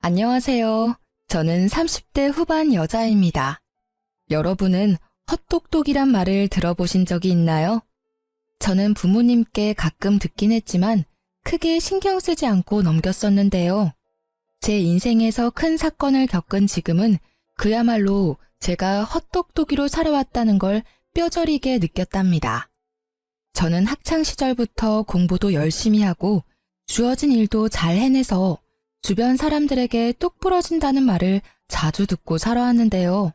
안녕하세요. 저는 30대 후반 여자입니다. 여러분은 헛똑똑이란 말을 들어보신 적이 있나요? 저는 부모님께 가끔 듣긴 했지만 크게 신경 쓰지 않고 넘겼었는데요. 제 인생에서 큰 사건을 겪은 지금은 그야말로 제가 헛똑똑이로 살아왔다는 걸 뼈저리게 느꼈답니다. 저는 학창시절부터 공부도 열심히 하고 주어진 일도 잘 해내서 주변 사람들에게 똑부러진다는 말을 자주 듣고 살아왔는데요.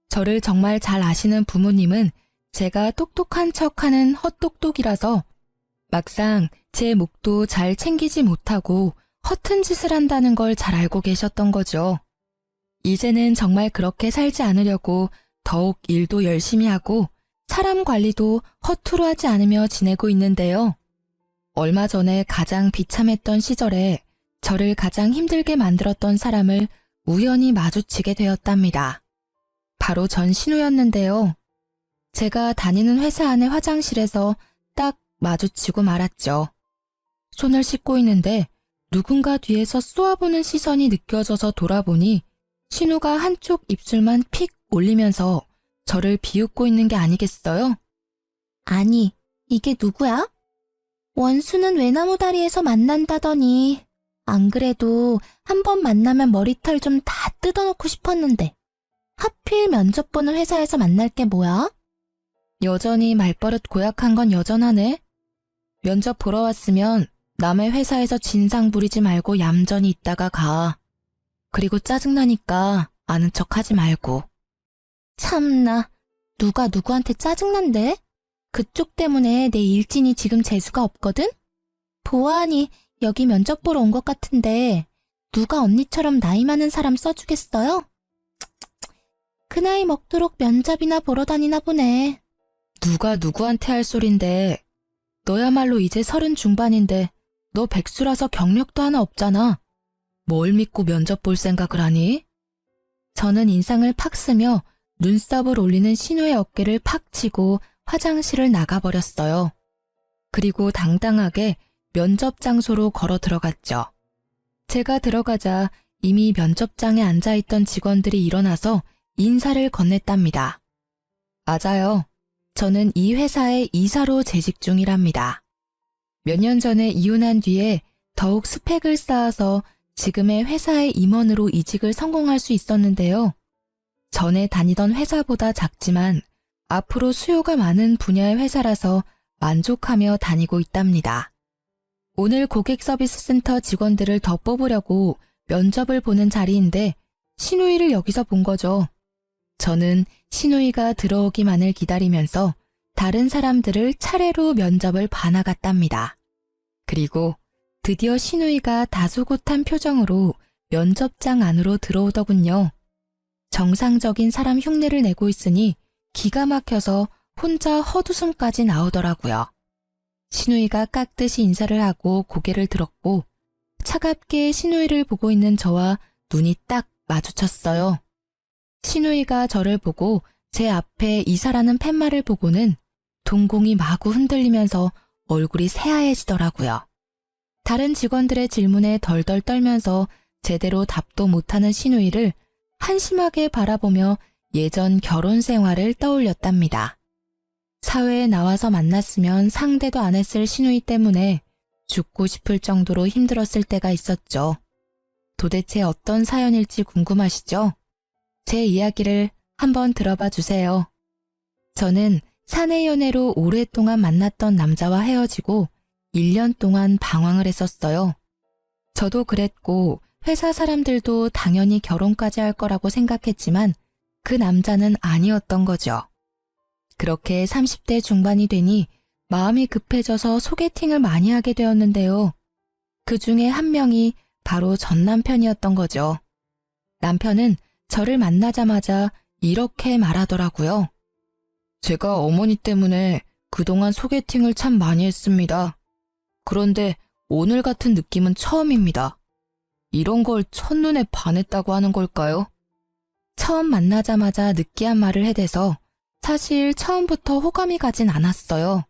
저를 정말 잘 아시는 부모님은 제가 똑똑한 척하는 헛똑똑이라서 막상 제 몫도 잘 챙기지 못하고 허튼 짓을 한다는 걸 잘 알고 계셨던 거죠. 이제는 정말 그렇게 살지 않으려고 더욱 일도 열심히 하고 사람 관리도 허투루 하지 않으며 지내고 있는데요. 얼마 전에 가장 비참했던 시절에 저를 가장 힘들게 만들었던 사람을 우연히 마주치게 되었답니다. 바로 전 신우였는데요. 제가 다니는 회사 안의 화장실에서 딱 마주치고 말았죠. 손을 씻고 있는데 누군가 뒤에서 쏘아보는 시선이 느껴져서 돌아보니 신우가 한쪽 입술만 픽 올리면서 저를 비웃고 있는 게 아니겠어요? 아니, 이게 누구야? 원수는 외나무 다리에서 만난다더니 안 그래도 한 번 만나면 머리털 좀 다 뜯어놓고 싶었는데 하필 면접 보는 회사에서 만날 게 뭐야? 여전히 말버릇 고약한 건 여전하네. 면접 보러 왔으면 남의 회사에서 진상 부리지 말고 얌전히 있다가 가. 그리고 짜증나니까 아는 척 하지 말고. 참나, 누가 누구한테 짜증난대? 그쪽 때문에 내 일진이 지금 재수가 없거든? 보아하니 여기 면접 보러 온 것 같은데 누가 언니처럼 나이 많은 사람 써주겠어요? 그 나이 먹도록 면접이나 보러 다니나 보네. 누가 누구한테 할 소린데. 너야말로 이제 30 중반인데 너 백수라서 경력도 하나 없잖아. 뭘 믿고 면접 볼 생각을 하니? 저는 인상을 팍 쓰며 눈썹을 올리는 신우의 어깨를 팍 치고 화장실을 나가버렸어요. 그리고 당당하게 면접 장소로 걸어 들어갔죠. 제가 들어가자 이미 면접장에 앉아있던 직원들이 일어나서 인사를 건넸답니다. 맞아요. 저는 이 회사의 이사로 재직 중이랍니다. 몇 년 전에 이혼한 뒤에 더욱 스펙을 쌓아서 지금의 회사의 임원으로 이직을 성공할 수 있었는데요. 전에 다니던 회사보다 작지만 앞으로 수요가 많은 분야의 회사라서 만족하며 다니고 있답니다. 오늘 고객 서비스 센터 직원들을 더 뽑으려고 면접을 보는 자리인데 신우이를 여기서 본 거죠. 저는 신우이가 들어오기만을 기다리면서 다른 사람들을 차례로 면접을 봐나갔답니다. 그리고 드디어 신우이가 다소곳한 표정으로 면접장 안으로 들어오더군요. 정상적인 사람 흉내를 내고 있으니 기가 막혀서 혼자 헛웃음까지 나오더라고요. 신우이가 깍듯이 인사를 하고 고개를 들었고 차갑게 신우이를 보고 있는 저와 눈이 딱 마주쳤어요. 신우이가 저를 보고 제 앞에 이사라는 팻말을 보고는 동공이 마구 흔들리면서 얼굴이 새하얘지더라고요. 다른 직원들의 질문에 덜덜 떨면서 제대로 답도 못하는 신우이를 한심하게 바라보며 예전 결혼 생활을 떠올렸답니다. 사회에 나와서 만났으면 상대도 안 했을 신우이 때문에 죽고 싶을 정도로 힘들었을 때가 있었죠. 도대체 어떤 사연일지 궁금하시죠? 제 이야기를 한번 들어봐 주세요. 저는 사내 연애로 오랫동안 만났던 남자와 헤어지고 1년 동안 방황을 했었어요. 저도 그랬고 회사 사람들도 당연히 결혼까지 할 거라고 생각했지만 그 남자는 아니었던 거죠. 그렇게 30대 중반이 되니 마음이 급해져서 소개팅을 많이 하게 되었는데요. 그 중에 한 명이 바로 전 남편이었던 거죠. 남편은 저를 만나자마자 이렇게 말하더라고요. 제가 어머니 때문에 그동안 소개팅을 참 많이 했습니다. 그런데 오늘 같은 느낌은 처음입니다. 이런 걸 첫눈에 반했다고 하는 걸까요? 처음 만나자마자 느끼한 말을 해대서 사실 처음부터 호감이 가진 않았어요.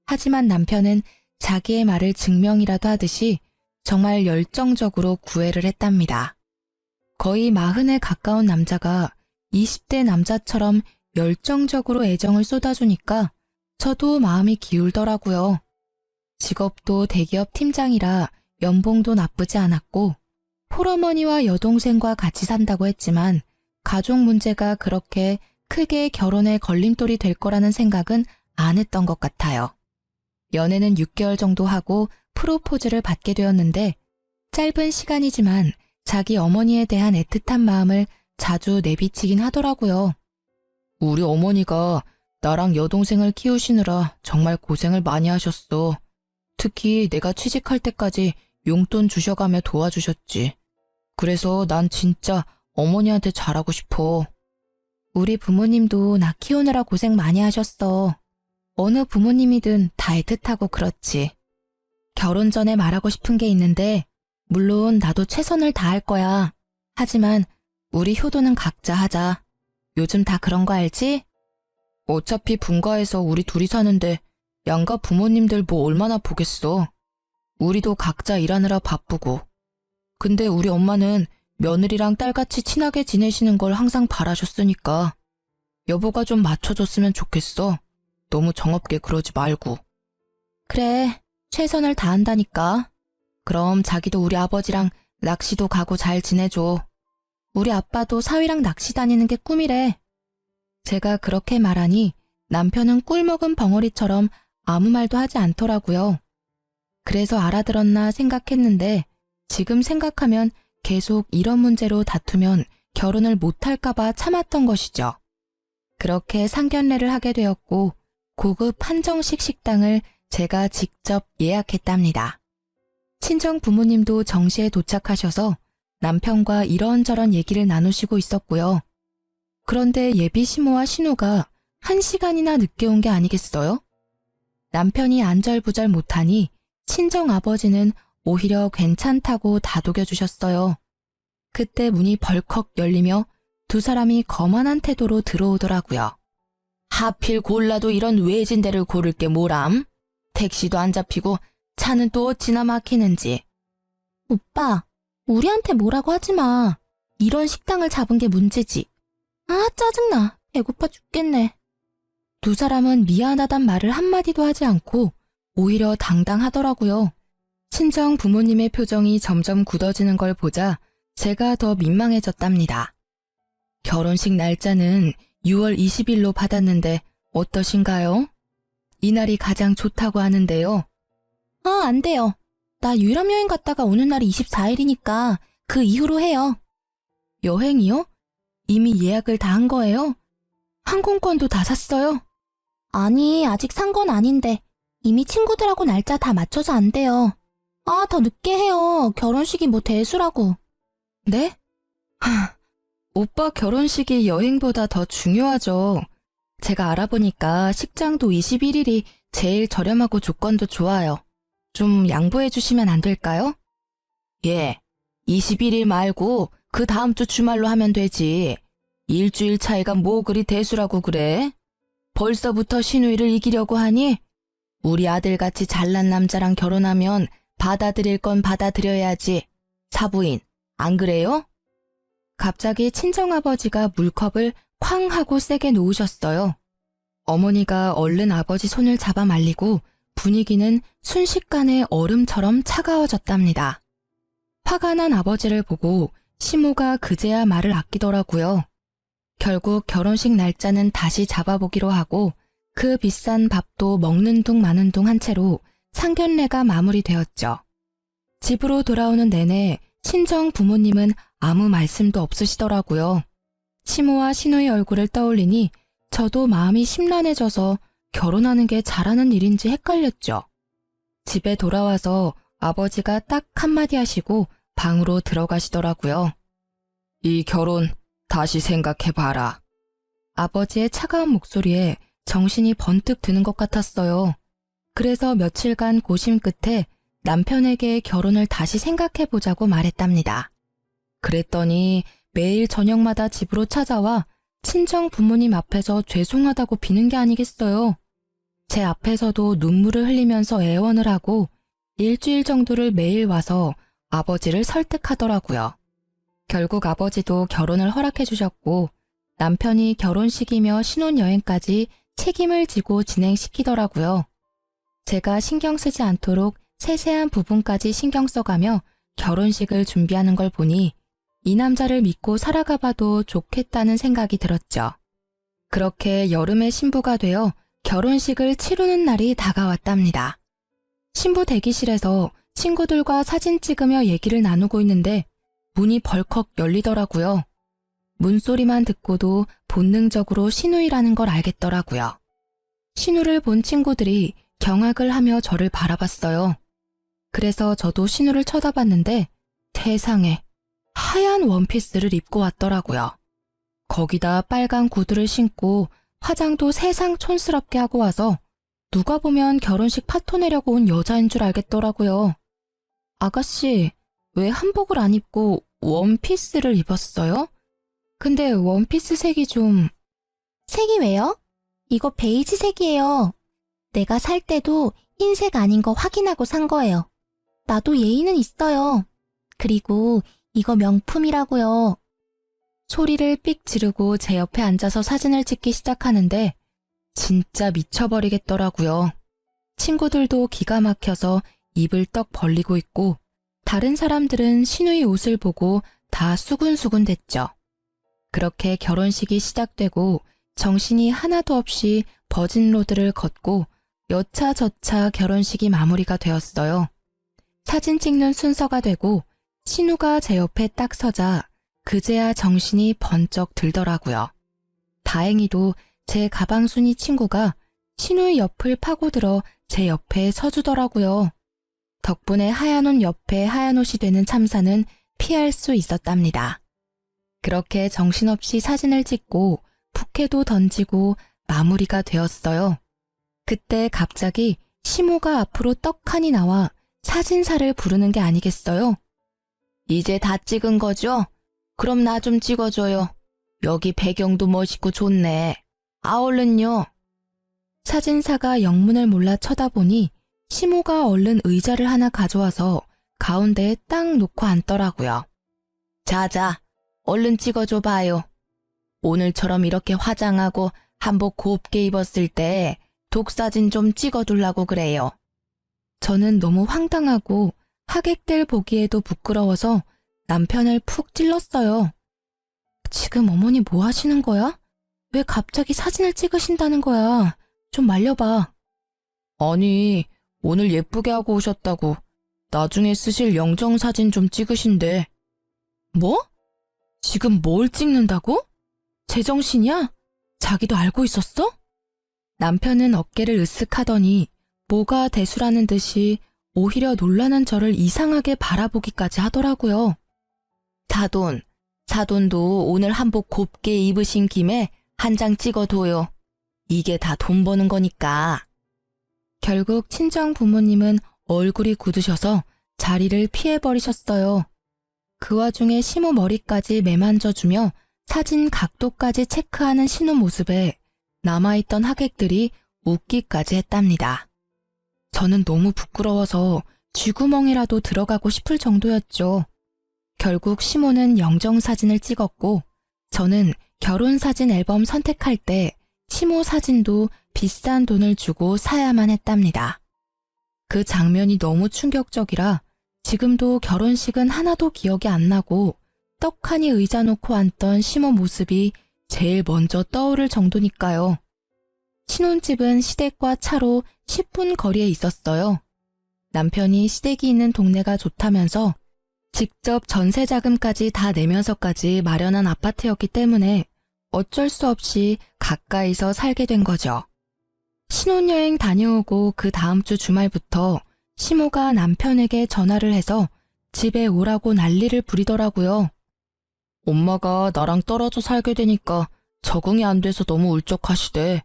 하지만 남편은 자기의 말을 증명이라도 하듯이 정말 열정적으로 구애를 했답니다. 거의 40에 가까운 남자가 20대 남자처럼 열정적으로 애정을 쏟아주니까 저도 마음이 기울더라고요. 직업도 대기업 팀장이라 연봉도 나쁘지 않았고 홀어머니와 여동생과 같이 산다고 했지만 가족 문제가 그렇게 크게 결혼에 걸림돌이 될 거라는 생각은 안 했던 것 같아요. 연애는 6개월 정도 하고 프로포즈를 받게 되었는데 짧은 시간이지만 자기 어머니에 대한 애틋한 마음을 자주 내비치긴 하더라고요. 우리 어머니가 나랑 여동생을 키우시느라 정말 고생을 많이 하셨어. 특히 내가 취직할 때까지 용돈 주셔가며 도와주셨지. 그래서 난 진짜 어머니한테 잘하고 싶어. 우리 부모님도 나 키우느라 고생 많이 하셨어. 어느 부모님이든 다 애틋하고 그렇지. 결혼 전에 말하고 싶은 게 있는데 물론 나도 최선을 다할 거야. 하지만 우리 효도는 각자 하자. 요즘 다 그런 거 알지? 어차피 분가해서 우리 둘이 사는데 양가 부모님들 뭐 얼마나 보겠어. 우리도 각자 일하느라 바쁘고. 근데 우리 엄마는 며느리랑 딸같이 친하게 지내시는 걸 항상 바라셨으니까 여보가 좀 맞춰줬으면 좋겠어. 너무 정없게 그러지 말고. 그래, 최선을 다한다니까. 그럼 자기도 우리 아버지랑 낚시도 가고 잘 지내줘. 우리 아빠도 사위랑 낚시 다니는 게 꿈이래. 제가 그렇게 말하니 남편은 꿀먹은 벙어리처럼 아무 말도 하지 않더라고요. 그래서 알아들었나 생각했는데 지금 생각하면 계속 이런 문제로 다투면 결혼을 못할까봐 참았던 것이죠. 그렇게 상견례를 하게 되었고 고급 한정식 식당을 제가 직접 예약했답니다. 친정 부모님도 정시에 도착하셔서 남편과 이런저런 얘기를 나누시고 있었고요. 그런데 예비 시모와 신우가 1시간이나 늦게 온 게 아니겠어요? 남편이 안절부절 못하니 친정 아버지는 오히려 괜찮다고 다독여주셨어요. 그때 문이 벌컥 열리며 두 사람이 거만한 태도로 들어오더라고요. 하필 골라도 이런 외진 데를 고를 게 뭐람? 택시도 안 잡히고 차는 또 어찌나 막히는지. 오빠, 우리한테 뭐라고 하지 마. 이런 식당을 잡은 게 문제지. 아, 짜증나. 배고파 죽겠네. 두 사람은 미안하단 말을 한마디도 하지 않고 오히려 당당하더라고요. 친정 부모님의 표정이 점점 굳어지는 걸 보자 제가 더 민망해졌답니다. 결혼식 날짜는 6월 20일로 받았는데 어떠신가요? 이날이 가장 좋다고 하는데요. 아, 안 돼요. 나 유럽 여행 갔다가 오는 날이 24일이니까 그 이후로 해요. 여행이요? 이미 예약을 다 한 거예요? 항공권도 다 샀어요? 아니, 아직 산 건 아닌데 이미 친구들하고 날짜 다 맞춰서 안 돼요. 아, 더 늦게 해요. 결혼식이 뭐 대수라고. 네? 오빠 결혼식이 여행보다 더 중요하죠. 제가 알아보니까 식장도 21일이 제일 저렴하고 조건도 좋아요. 좀 양보해 주시면 안 될까요? 예, 21일 말고 그 다음 주 주말로 하면 되지. 일주일 차이가 뭐 그리 대수라고 그래? 벌써부터 신우이를 이기려고 하니? 우리 아들같이 잘난 남자랑 결혼하면 받아들일 건 받아들여야지. 사부인, 안 그래요? 갑자기 친정아버지가 물컵을 쾅 하고 세게 놓으셨어요. 어머니가 얼른 아버지 손을 잡아 말리고 분위기는 순식간에 얼음처럼 차가워졌답니다. 화가 난 아버지를 보고 시모가 그제야 말을 아끼더라고요. 결국 결혼식 날짜는 다시 잡아보기로 하고 그 비싼 밥도 먹는 둥 마는 둥 한 채로 상견례가 마무리되었죠. 집으로 돌아오는 내내 친정 부모님은 아무 말씀도 없으시더라고요. 시모와 신우의 얼굴을 떠올리니 저도 마음이 심란해져서 결혼하는 게 잘하는 일인지 헷갈렸죠. 집에 돌아와서 아버지가 딱 한마디 하시고 방으로 들어가시더라고요. 이 결혼 다시 생각해봐라. 아버지의 차가운 목소리에 정신이 번뜩 드는 것 같았어요. 그래서 며칠간 고심 끝에 남편에게 결혼을 다시 생각해보자고 말했답니다. 그랬더니 매일 저녁마다 집으로 찾아와 친정 부모님 앞에서 죄송하다고 비는 게 아니겠어요. 제 앞에서도 눈물을 흘리면서 애원을 하고 일주일 정도를 매일 와서 아버지를 설득하더라고요. 결국 아버지도 결혼을 허락해 주셨고 남편이 결혼식이며 신혼여행까지 책임을 지고 진행시키더라고요. 제가 신경 쓰지 않도록 세세한 부분까지 신경 써가며 결혼식을 준비하는 걸 보니 이 남자를 믿고 살아가 봐도 좋겠다는 생각이 들었죠. 그렇게 여름에 신부가 되어 결혼식을 치르는 날이 다가왔답니다. 신부 대기실에서 친구들과 사진 찍으며 얘기를 나누고 있는데 문이 벌컥 열리더라고요. 문소리만 듣고도 본능적으로 신우이라는 걸 알겠더라고요. 신우를 본 친구들이 경악을 하며 저를 바라봤어요. 그래서 저도 신우를 쳐다봤는데 세상에 하얀 원피스를 입고 왔더라고요. 거기다 빨간 구두를 신고 화장도 세상 촌스럽게 하고 와서 누가 보면 결혼식 파토 내려고 온 여자인 줄 알겠더라고요. 아가씨, 왜 한복을 안 입고 원피스를 입었어요? 근데 원피스 색이 좀... 색이 왜요? 이거 베이지 색이에요. 내가 살 때도 흰색 아닌 거 확인하고 산 거예요. 나도 예의는 있어요. 그리고 이거 명품이라고요. 소리를 삑 지르고 제 옆에 앉아서 사진을 찍기 시작하는데 진짜 미쳐버리겠더라고요. 친구들도 기가 막혀서 입을 떡 벌리고 있고 다른 사람들은 신우의 옷을 보고 다 수군수군 됐죠. 그렇게 결혼식이 시작되고 정신이 하나도 없이 버진로드를 걷고 여차저차 결혼식이 마무리가 되었어요. 사진 찍는 순서가 되고 신우가 제 옆에 딱 서자 그제야 정신이 번쩍 들더라고요. 다행히도 제 가방순이 친구가 신우의 옆을 파고들어 제 옆에 서주더라고요. 덕분에 하얀 옷 옆에 하얀 옷이 되는 참사는 피할 수 있었답니다. 그렇게 정신없이 사진을 찍고 부케도 던지고 마무리가 되었어요. 그때 갑자기 시모가 앞으로 떡하니 나와 사진사를 부르는 게 아니겠어요? 이제 다 찍은 거죠? 그럼 나 좀 찍어줘요. 여기 배경도 멋있고 좋네. 아, 얼른요. 사진사가 영문을 몰라 쳐다보니 시모가 얼른 의자를 하나 가져와서 가운데에 딱 놓고 앉더라고요. 자자, 얼른 찍어줘 봐요. 오늘처럼 이렇게 화장하고 한복 곱게 입었을 때 독사진 좀 찍어두려고 그래요. 저는 너무 황당하고 하객들 보기에도 부끄러워서 남편을 푹 찔렀어요. 지금 어머니 뭐 하시는 거야? 왜 갑자기 사진을 찍으신다는 거야? 좀 말려봐. 아니, 오늘 예쁘게 하고 오셨다고 나중에 쓰실 영정사진 좀 찍으신대. 뭐? 지금 뭘 찍는다고? 제정신이야? 자기도 알고 있었어? 남편은 어깨를 으쓱하더니 뭐가 대수라는 듯이 오히려 놀라는 저를 이상하게 바라보기까지 하더라고요. 사돈도 오늘 한복 곱게 입으신 김에 한 장 찍어둬요. 이게 다 돈 버는 거니까. 결국 친정 부모님은 얼굴이 굳으셔서 자리를 피해버리셨어요. 그 와중에 시모 머리까지 매만져주며 사진 각도까지 체크하는 신우 모습에 남아있던 하객들이 웃기까지 했답니다. 저는 너무 부끄러워서 쥐구멍이라도 들어가고 싶을 정도였죠. 결국 시모는 영정사진을 찍었고 저는 결혼사진 앨범 선택할 때 시모 사진도 비싼 돈을 주고 사야만 했답니다. 그 장면이 너무 충격적이라 지금도 결혼식은 하나도 기억이 안 나고 떡하니 의자 놓고 앉던 시모 모습이 제일 먼저 떠오를 정도니까요. 신혼집은 시댁과 차로 10분 거리에 있었어요. 남편이 시댁이 있는 동네가 좋다면서 직접 전세 자금까지 다 내면서까지 마련한 아파트였기 때문에 어쩔 수 없이 가까이서 살게 된 거죠. 신혼여행 다녀오고 그 다음 주 주말부터 시모가 남편에게 전화를 해서 집에 오라고 난리를 부리더라고요. 엄마가 나랑 떨어져 살게 되니까 적응이 안 돼서 너무 울적하시대.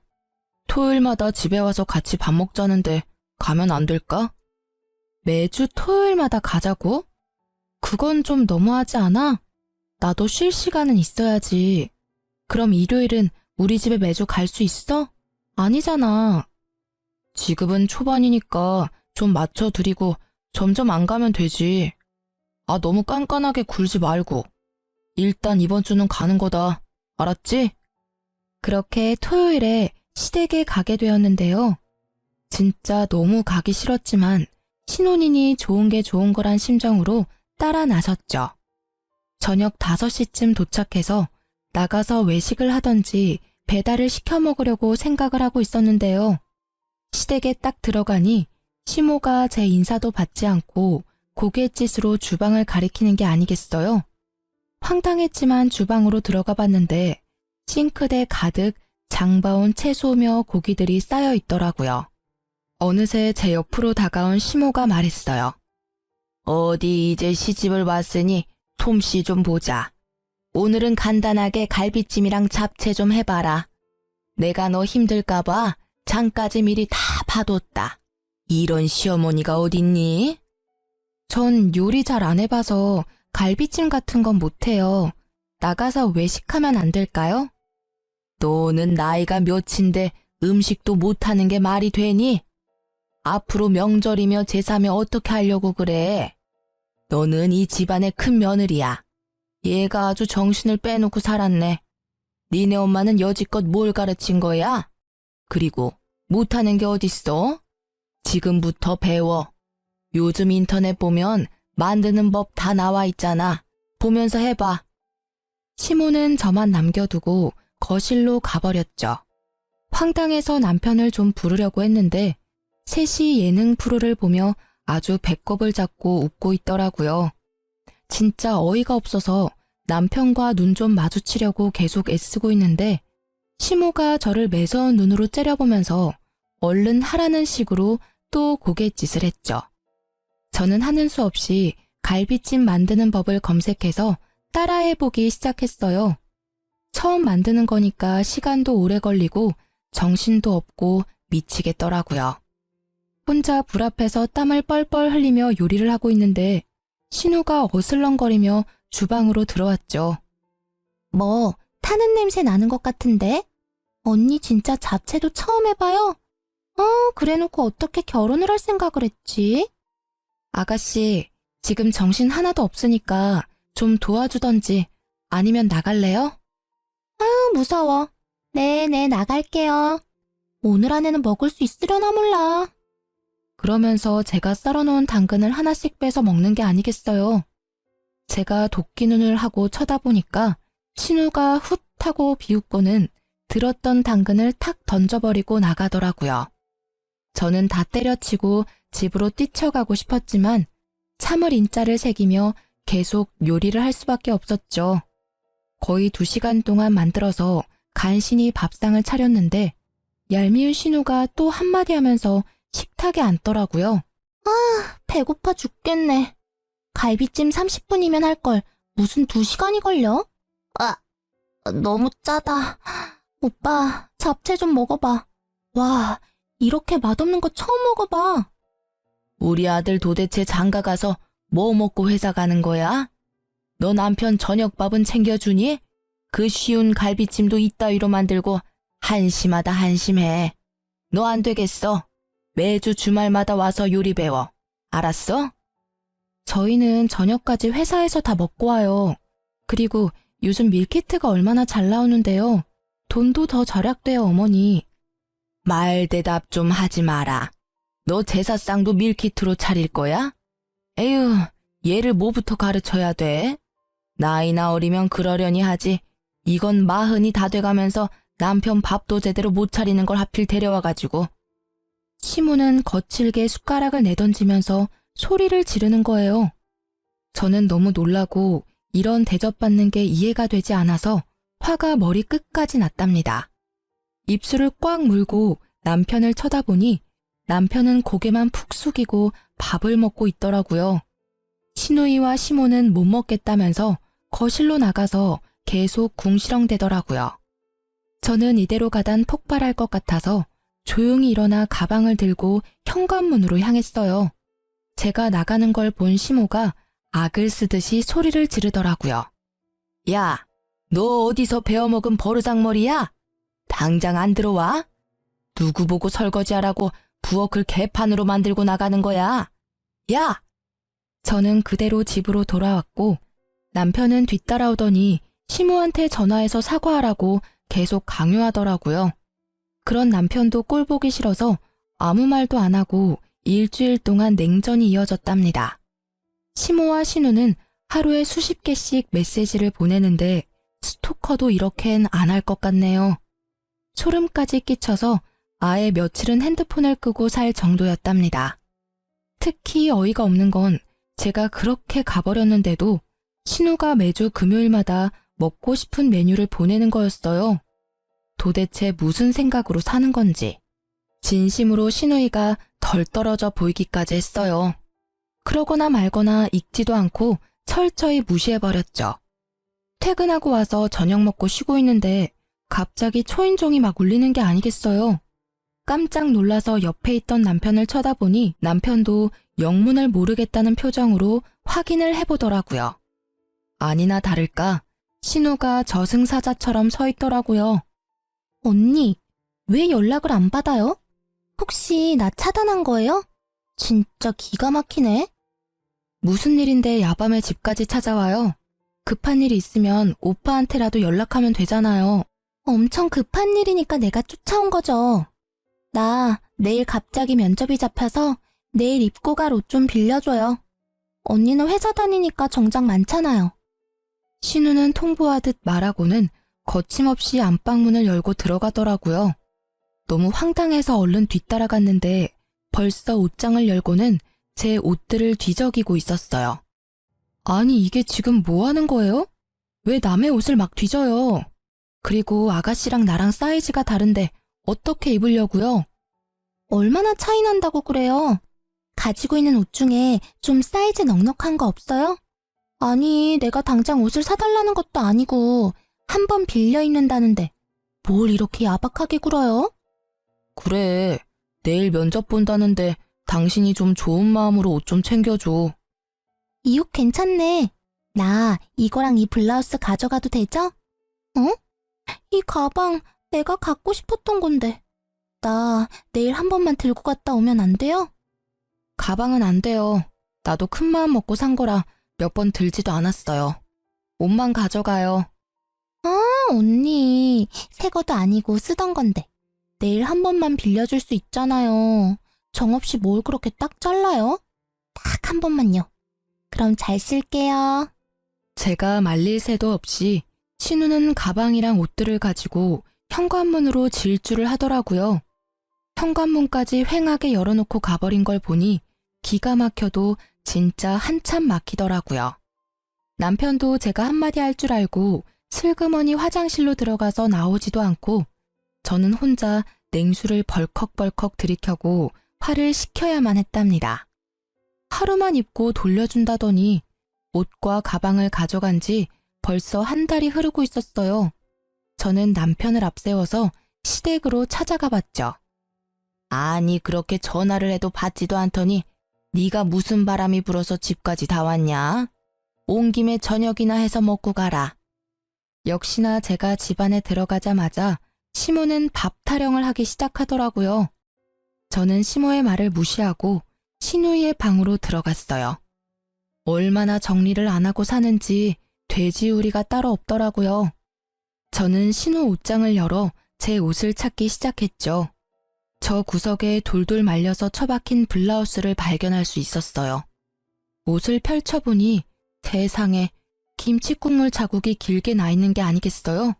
토요일마다 집에 와서 같이 밥 먹자는데 가면 안 될까? 매주 토요일마다 가자고? 그건 좀 너무하지 않아? 나도 쉴 시간은 있어야지. 그럼 일요일은 우리 집에 매주 갈 수 있어? 아니잖아. 지금은 초반이니까 좀 맞춰드리고 점점 안 가면 되지. 아, 너무 깐깐하게 굴지 말고. 일단 이번 주는 가는 거다. 알았지? 그렇게 토요일에 시댁에 가게 되었는데요. 진짜 너무 가기 싫었지만 신혼이니 좋은 게 좋은 거란 심정으로 따라 나섰죠. 저녁 5시쯤 도착해서 나가서 외식을 하던지 배달을 시켜 먹으려고 생각을 하고 있었는데요. 시댁에 딱 들어가니 시모가 제 인사도 받지 않고 고갯짓으로 주방을 가리키는 게 아니겠어요? 황당했지만 주방으로 들어가 봤는데 싱크대 가득 장봐온 채소며 고기들이 쌓여 있더라고요. 어느새 제 옆으로 다가온 시모가 말했어요. 어디 이제 시집을 왔으니 솜씨 좀 보자. 오늘은 간단하게 갈비찜이랑 잡채 좀 해봐라. 내가 너 힘들까봐 장까지 미리 다 봐뒀다. 이런 시어머니가 어딨니? 전 요리 잘 안 해봐서 갈비찜 같은 건 못해요. 나가서 외식하면 안 될까요? 너는 나이가 몇인데 음식도 못하는 게 말이 되니? 앞으로 명절이며 제사며 어떻게 하려고 그래? 너는 이 집안의 큰 며느리야. 얘가 아주 정신을 빼놓고 살았네. 니네 엄마는 여지껏 뭘 가르친 거야? 그리고 못하는 게 어딨어? 지금부터 배워. 요즘 인터넷 보면 만드는 법 다 나와 있잖아. 보면서 해봐. 시모는 저만 남겨두고 거실로 가버렸죠. 황당해서 남편을 좀 부르려고 했는데 셋이 예능 프로를 보며 아주 배꼽을 잡고 웃고 있더라고요. 진짜 어이가 없어서 남편과 눈 좀 마주치려고 계속 애쓰고 있는데 시모가 저를 매서운 눈으로 째려보면서 얼른 하라는 식으로 또 고갯짓을 했죠. 저는 하는 수 없이 갈비찜 만드는 법을 검색해서 따라해보기 시작했어요. 처음 만드는 거니까 시간도 오래 걸리고 정신도 없고 미치겠더라고요. 혼자 불 앞에서 땀을 뻘뻘 흘리며 요리를 하고 있는데 신우가 어슬렁거리며 주방으로 들어왔죠. 뭐 타는 냄새 나는 것 같은데? 언니 진짜 잡채도 처음 해봐요? 그래놓고 어떻게 결혼을 할 생각을 했지? 아가씨, 지금 정신 하나도 없으니까 좀 도와주던지 아니면 나갈래요? 무서워. 네, 나갈게요. 오늘 안에는 먹을 수 있으려나 몰라. 그러면서 제가 썰어놓은 당근을 하나씩 빼서 먹는 게 아니겠어요. 제가 도끼 눈을 하고 쳐다보니까 신우가 훗 하고 비웃고는 들었던 당근을 탁 던져버리고 나가더라고요. 저는 다 때려치고 집으로 뛰쳐가고 싶었지만 참을 인자를 새기며 계속 요리를 할 수밖에 없었죠. 거의 2시간 동안 만들어서 간신히 밥상을 차렸는데 얄미운 신우가 또 한마디 하면서 식탁에 앉더라고요. 배고파 죽겠네. 갈비찜 30분이면 할 걸 무슨 2시간이 걸려? 너무 짜다. 오빠, 잡채 좀 먹어봐. 와, 이렇게 맛없는 거 처음 먹어봐. 우리 아들 도대체 장가 가서 뭐 먹고 회사 가는 거야? 너 남편 저녁밥은 챙겨주니? 그 쉬운 갈비찜도 이따위로 만들고 한심하다 한심해. 너 안 되겠어. 매주 주말마다 와서 요리 배워. 알았어? 저희는 저녁까지 회사에서 다 먹고 와요. 그리고 요즘 밀키트가 얼마나 잘 나오는데요. 돈도 더 절약돼요, 어머니. 말 대답 좀 하지 마라. 너 제사상도 밀키트로 차릴 거야? 에휴, 얘를 뭐부터 가르쳐야 돼? 나이나 어리면 그러려니 하지. 이건 40이 다 돼가면서 남편 밥도 제대로 못 차리는 걸 하필 데려와가지고. 시모는 거칠게 숟가락을 내던지면서 소리를 지르는 거예요. 저는 너무 놀라고 이런 대접받는 게 이해가 되지 않아서 화가 머리 끝까지 났답니다. 입술을 꽉 물고 남편을 쳐다보니 남편은 고개만 푹 숙이고 밥을 먹고 있더라고요. 시누이와 시모는 못 먹겠다면서 거실로 나가서 계속 궁시렁대더라고요. 저는 이대로 가단 폭발할 것 같아서 조용히 일어나 가방을 들고 현관문으로 향했어요. 제가 나가는 걸 본 시모가 악을 쓰듯이 소리를 지르더라고요. 야, 너 어디서 배워먹은 버르장머리야? 당장 안 들어와? 누구 보고 설거지하라고 부엌을 개판으로 만들고 나가는 거야? 야! 저는 그대로 집으로 돌아왔고 남편은 뒤따라오더니 시모한테 전화해서 사과하라고 계속 강요하더라고요. 그런 남편도 꼴 보기 싫어서 아무 말도 안 하고 일주일 동안 냉전이 이어졌답니다. 시모와 신우는 하루에 수십 개씩 메시지를 보내는데 스토커도 이렇게는 안 할 것 같네요. 소름까지 끼쳐서 아예 며칠은 핸드폰을 끄고 살 정도였답니다. 특히 어이가 없는 건 제가 그렇게 가버렸는데도 신우가 매주 금요일마다 먹고 싶은 메뉴를 보내는 거였어요. 도대체 무슨 생각으로 사는 건지. 진심으로 신우이가 덜 떨어져 보이기까지 했어요. 그러거나 말거나 읽지도 않고 철저히 무시해버렸죠. 퇴근하고 와서 저녁 먹고 쉬고 있는데 갑자기 초인종이 막 울리는 게 아니겠어요. 깜짝 놀라서 옆에 있던 남편을 쳐다보니 남편도 영문을 모르겠다는 표정으로 확인을 해보더라고요. 아니나 다를까 신우가 저승사자처럼 서 있더라고요. 언니, 왜 연락을 안 받아요? 혹시 나 차단한 거예요? 진짜 기가 막히네. 무슨 일인데 야밤에 집까지 찾아와요? 급한 일이 있으면 오빠한테라도 연락하면 되잖아요. 엄청 급한 일이니까 내가 쫓아온 거죠. 나 내일 갑자기 면접이 잡혀서 내일 입고 갈 옷 좀 빌려줘요. 언니는 회사 다니니까 정장 많잖아요. 신우는 통보하듯 말하고는 거침없이 안방문을 열고 들어가더라고요. 너무 황당해서 얼른 뒤따라갔는데 벌써 옷장을 열고는 제 옷들을 뒤적이고 있었어요. 아니 이게 지금 뭐 하는 거예요? 왜 남의 옷을 막 뒤져요? 그리고 아가씨랑 나랑 사이즈가 다른데 어떻게 입으려고요? 얼마나 차이 난다고 그래요? 가지고 있는 옷 중에 좀 사이즈 넉넉한 거 없어요? 아니, 내가 당장 옷을 사달라는 것도 아니고 한 번 빌려 입는다는데 뭘 이렇게 야박하게 굴어요? 그래, 내일 면접 본다는데 당신이 좀 좋은 마음으로 옷 좀 챙겨줘. 이 옷 괜찮네. 나 이거랑 이 블라우스 가져가도 되죠? 어? 이 가방 내가 갖고 싶었던 건데. 나 내일 한 번만 들고 갔다 오면 안 돼요? 가방은 안 돼요. 나도 큰 마음 먹고 산 거라 몇 번 들지도 않았어요. 옷만 가져가요. 언니, 새 것도 아니고 쓰던 건데. 내일 한 번만 빌려줄 수 있잖아요. 정없이 뭘 그렇게 딱 잘라요? 딱 한 번만요. 그럼 잘 쓸게요. 제가 말릴 새도 없이 신우는 가방이랑 옷들을 가지고 현관문으로 질주를 하더라고요. 현관문까지 휑하게 열어놓고 가버린 걸 보니 기가 막혀도 진짜 한참 막히더라고요. 남편도 제가 한마디 할 줄 알고 슬그머니 화장실로 들어가서 나오지도 않고 저는 혼자 냉수를 벌컥벌컥 들이켜고 화를 식혀야만 했답니다. 하루만 입고 돌려준다더니 옷과 가방을 가져간 지 벌써 한 달이 흐르고 있었어요. 저는 남편을 앞세워서 시댁으로 찾아가 봤죠. 아니 그렇게 전화를 해도 받지도 않더니 네가 무슨 바람이 불어서 집까지 다 왔냐? 온 김에 저녁이나 해서 먹고 가라. 역시나 제가 집안에 들어가자마자 시모는 밥 타령을 하기 시작하더라고요. 저는 시모의 말을 무시하고 신우이의 방으로 들어갔어요. 얼마나 정리를 안 하고 사는지 돼지우리가 따로 없더라고요. 저는 신우 옷장을 열어 제 옷을 찾기 시작했죠. 저 구석에 돌돌 말려서 처박힌 블라우스를 발견할 수 있었어요. 옷을 펼쳐보니 세상에 김치국물 자국이 길게 나 있는 게 아니겠어요?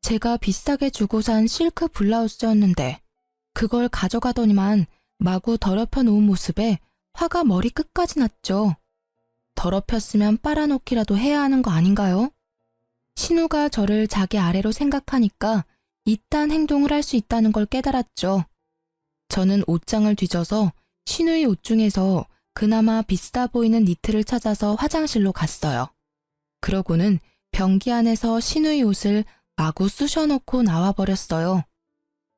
제가 비싸게 주고 산 실크 블라우스였는데 그걸 가져가더니만 마구 더럽혀 놓은 모습에 화가 머리끝까지 났죠. 더럽혔으면 빨아놓기라도 해야 하는 거 아닌가요? 신우가 저를 자기 아래로 생각하니까 이딴 행동을 할 수 있다는 걸 깨달았죠. 저는 옷장을 뒤져서 신우의 옷 중에서 그나마 비싸 보이는 니트를 찾아서 화장실로 갔어요. 그러고는 변기 안에서 신우의 옷을 마구 쑤셔놓고 나와버렸어요.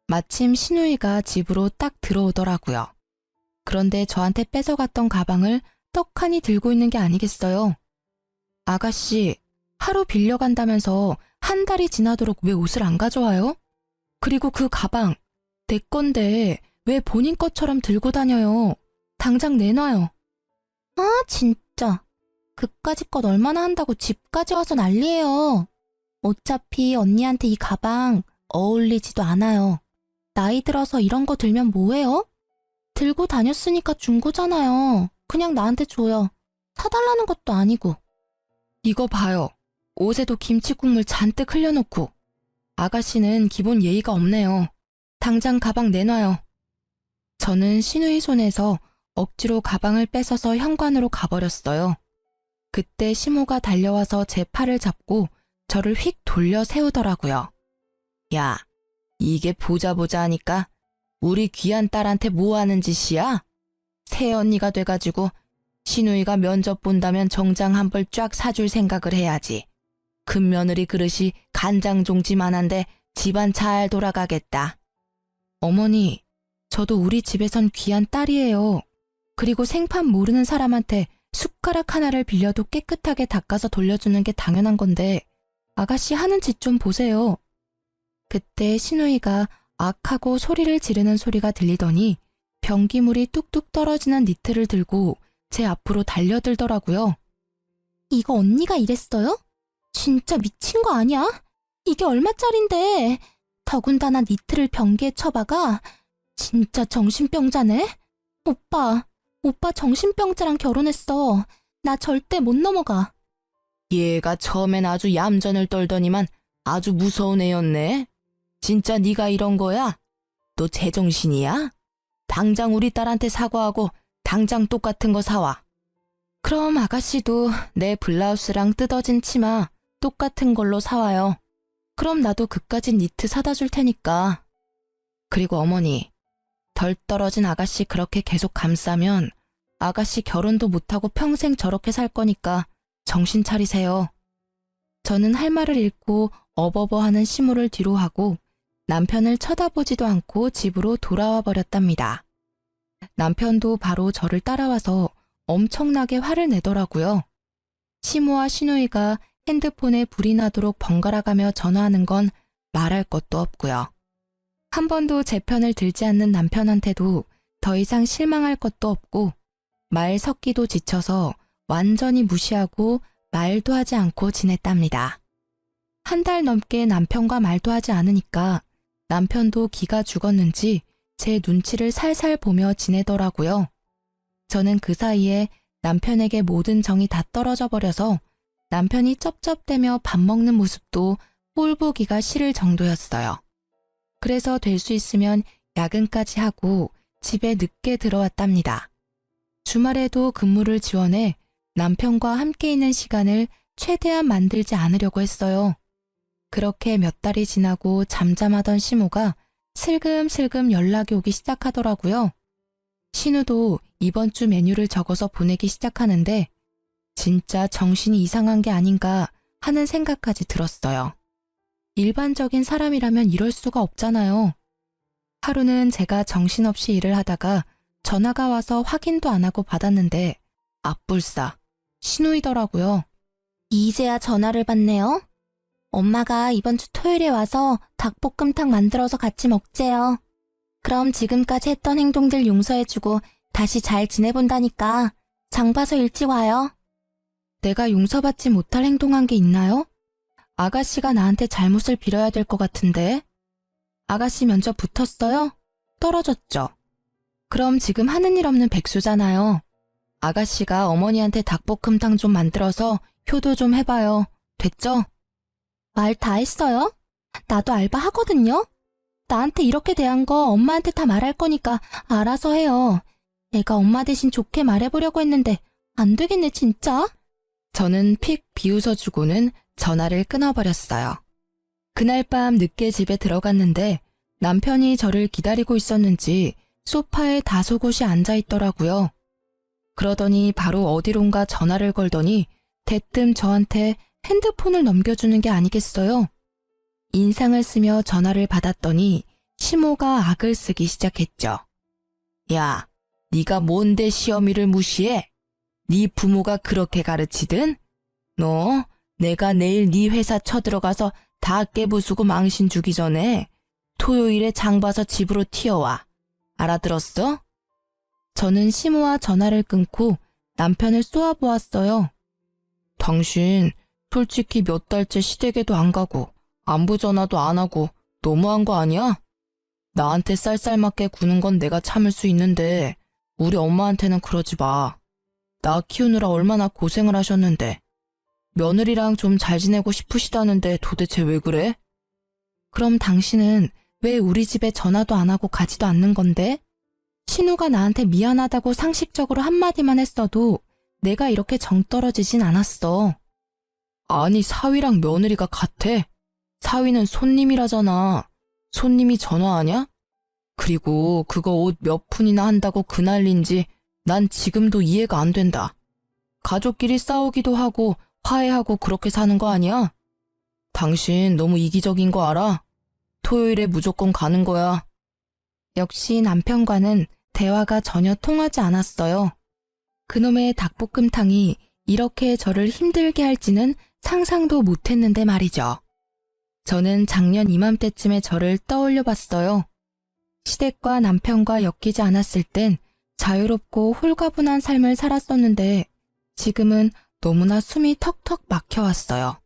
마침 신우이가 집으로 딱 들어오더라고요. 그런데 저한테 뺏어갔던 가방을 떡하니 들고 있는 게 아니겠어요. 아가씨, 하루 빌려간다면서 한 달이 지나도록 왜 옷을 안 가져와요? 그리고 그 가방, 내 건데 왜 본인 것처럼 들고 다녀요? 당장 내놔요. 아, 진짜. 그까짓 것 얼마나 한다고 집까지 와서 난리예요. 어차피 언니한테 이 가방 어울리지도 않아요. 나이 들어서 이런 거 들면 뭐해요? 들고 다녔으니까 준 거잖아요. 그냥 나한테 줘요. 사달라는 것도 아니고. 이거 봐요. 옷에도 김치국물 잔뜩 흘려놓고. 아가씨는 기본 예의가 없네요. 당장 가방 내놔요. 저는 신우이 손에서 억지로 가방을 뺏어서 현관으로 가버렸어요. 그때 시모가 달려와서 제 팔을 잡고 저를 휙 돌려 세우더라고요. 야, 이게 보자 하니까 우리 귀한 딸한테 뭐 하는 짓이야? 새언니가 돼가지고 신우이가 면접 본다면 정장 한 벌 쫙 사줄 생각을 해야지. 큰며느리 그릇이 간장종지만한데 집안 잘 돌아가겠다. 어머니, 저도 우리 집에선 귀한 딸이에요. 그리고 생판 모르는 사람한테 숟가락 하나를 빌려도 깨끗하게 닦아서 돌려주는 게 당연한 건데 아가씨 하는 짓 좀 보세요. 그때 신우이가 악하고 소리를 지르는 소리가 들리더니 변기물이 뚝뚝 떨어지는 니트를 들고 제 앞으로 달려들더라고요. 이거 언니가 이랬어요? 진짜 미친 거 아니야? 이게 얼마짜린데? 더군다나 니트를 변기에 쳐박아? 진짜 정신병자네? 오빠 정신병자랑 결혼했어. 나 절대 못 넘어가. 얘가 처음엔 아주 얌전을 떨더니만 아주 무서운 애였네. 진짜 네가 이런 거야? 너 제정신이야? 당장 우리 딸한테 사과하고 당장 똑같은 거 사와. 그럼 아가씨도 내 블라우스랑 뜯어진 치마 똑같은 걸로 사와요. 그럼 나도 그까진 니트 사다 줄 테니까. 그리고 어머니, 덜 떨어진 아가씨 그렇게 계속 감싸면 아가씨 결혼도 못하고 평생 저렇게 살 거니까 정신 차리세요. 저는 할 말을 잃고 어버버하는 시모를 뒤로 하고 남편을 쳐다보지도 않고 집으로 돌아와 버렸답니다. 남편도 바로 저를 따라와서 엄청나게 화를 내더라고요. 시모와 시누이가 핸드폰에 불이 나도록 번갈아가며 전화하는 건 말할 것도 없고요. 한 번도 제 편을 들지 않는 남편한테도 더 이상 실망할 것도 없고 말 섞기도 지쳐서 완전히 무시하고 말도 하지 않고 지냈답니다. 한 달 넘게 남편과 말도 하지 않으니까 남편도 기가 죽었는지 제 눈치를 살살 보며 지내더라고요. 저는 그 사이에 남편에게 모든 정이 다 떨어져 버려서 남편이 쩝쩝대며 밥 먹는 모습도 꼴보기가 싫을 정도였어요. 그래서 될 수 있으면 야근까지 하고 집에 늦게 들어왔답니다. 주말에도 근무를 지원해 남편과 함께 있는 시간을 최대한 만들지 않으려고 했어요. 그렇게 몇 달이 지나고 잠잠하던 시모가 슬금슬금 연락이 오기 시작하더라고요. 신우도 이번 주 메뉴를 적어서 보내기 시작하는데 진짜 정신이 이상한 게 아닌가 하는 생각까지 들었어요. 일반적인 사람이라면 이럴 수가 없잖아요. 하루는 제가 정신없이 일을 하다가 전화가 와서 확인도 안 하고 받았는데 앞불싸 신우이더라고요. 이제야 전화를 받네요. 엄마가 이번 주 토요일에 와서 닭볶음탕 만들어서 같이 먹재요. 그럼 지금까지 했던 행동들 용서해주고 다시 잘 지내본다니까 장 봐서 일찍 와요. 내가 용서받지 못할 행동한 게 있나요? 아가씨가 나한테 잘못을 빌어야 될 것 같은데. 아가씨 면접 붙었어요? 떨어졌죠? 그럼 지금 하는 일 없는 백수잖아요. 아가씨가 어머니한테 닭볶음탕 좀 만들어서 효도 좀 해봐요. 됐죠? 말 다 했어요? 나도 알바 하거든요. 나한테 이렇게 대한 거 엄마한테 다 말할 거니까 알아서 해요. 내가 엄마 대신 좋게 말해보려고 했는데 안 되겠네 진짜. 저는 픽 비웃어주고는 전화를 끊어버렸어요. 그날 밤 늦게 집에 들어갔는데 남편이 저를 기다리고 있었는지 소파에 다소곳이 앉아있더라고요. 그러더니 바로 어디론가 전화를 걸더니 대뜸 저한테 핸드폰을 넘겨주는 게 아니겠어요? 인상을 쓰며 전화를 받았더니 시모가 악을 쓰기 시작했죠. 야, 네가 뭔데 시어미를 무시해? 네 부모가 그렇게 가르치든? 너 내가 내일 네 회사 쳐들어가서 다 깨부수고 망신 주기 전에 토요일에 장 봐서 집으로 튀어와. 알아들었어? 저는 시모와 전화를 끊고 남편을 쏘아보았어요. 당신 솔직히 몇 달째 시댁에도 안 가고 안부 전화도 안 하고 너무한 거 아니야? 나한테 쌀쌀맞게 구는 건 내가 참을 수 있는데 우리 엄마한테는 그러지 마. 나 키우느라 얼마나 고생을 하셨는데. 며느리랑 좀 잘 지내고 싶으시다는데 도대체 왜 그래? 그럼 당신은 왜 우리 집에 전화도 안 하고 가지도 않는 건데? 신우가 나한테 미안하다고 상식적으로 한마디만 했어도 내가 이렇게 정 떨어지진 않았어. 아니, 사위랑 며느리가 같아. 사위는 손님이라잖아. 손님이 전화하냐? 그리고 그거 옷 몇 푼이나 한다고 그 난리인지 난 지금도 이해가 안 된다. 가족끼리 싸우기도 하고 화해하고 그렇게 사는 거 아니야? 당신 너무 이기적인 거 알아? 토요일에 무조건 가는 거야. 역시 남편과는 대화가 전혀 통하지 않았어요. 그놈의 닭볶음탕이 이렇게 저를 힘들게 할지는 상상도 못했는데 말이죠. 저는 작년 이맘때쯤에 저를 떠올려 봤어요. 시댁과 남편과 엮이지 않았을 땐 자유롭고 홀가분한 삶을 살았었는데 지금은 너무나 숨이 턱턱 막혀왔어요.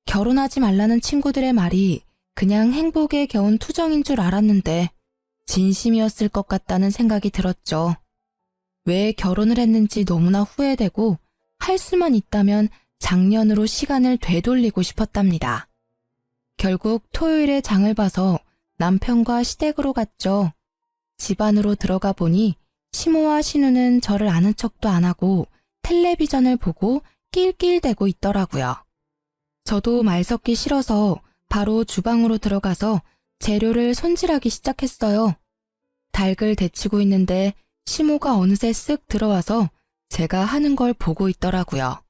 결혼하지 말라는 친구들의 말이 그냥 행복에 겨운 투정인 줄 알았는데 진심이었을 것 같다는 생각이 들었죠. 왜 결혼을 했는지 너무나 후회되고 할 수만 있다면 작년으로 시간을 되돌리고 싶었답니다. 결국 토요일에 장을 봐서 남편과 시댁으로 갔죠. 집 안으로 들어가 보니 시모와 신우는 저를 아는 척도 안 하고 텔레비전을 보고 낄낄대고 있더라고요. 저도 말 섞기 싫어서 바로 주방으로 들어가서 재료를 손질하기 시작했어요. 닭을 데치고 있는데 시모가 어느새 쓱 들어와서 제가 하는 걸 보고 있더라고요.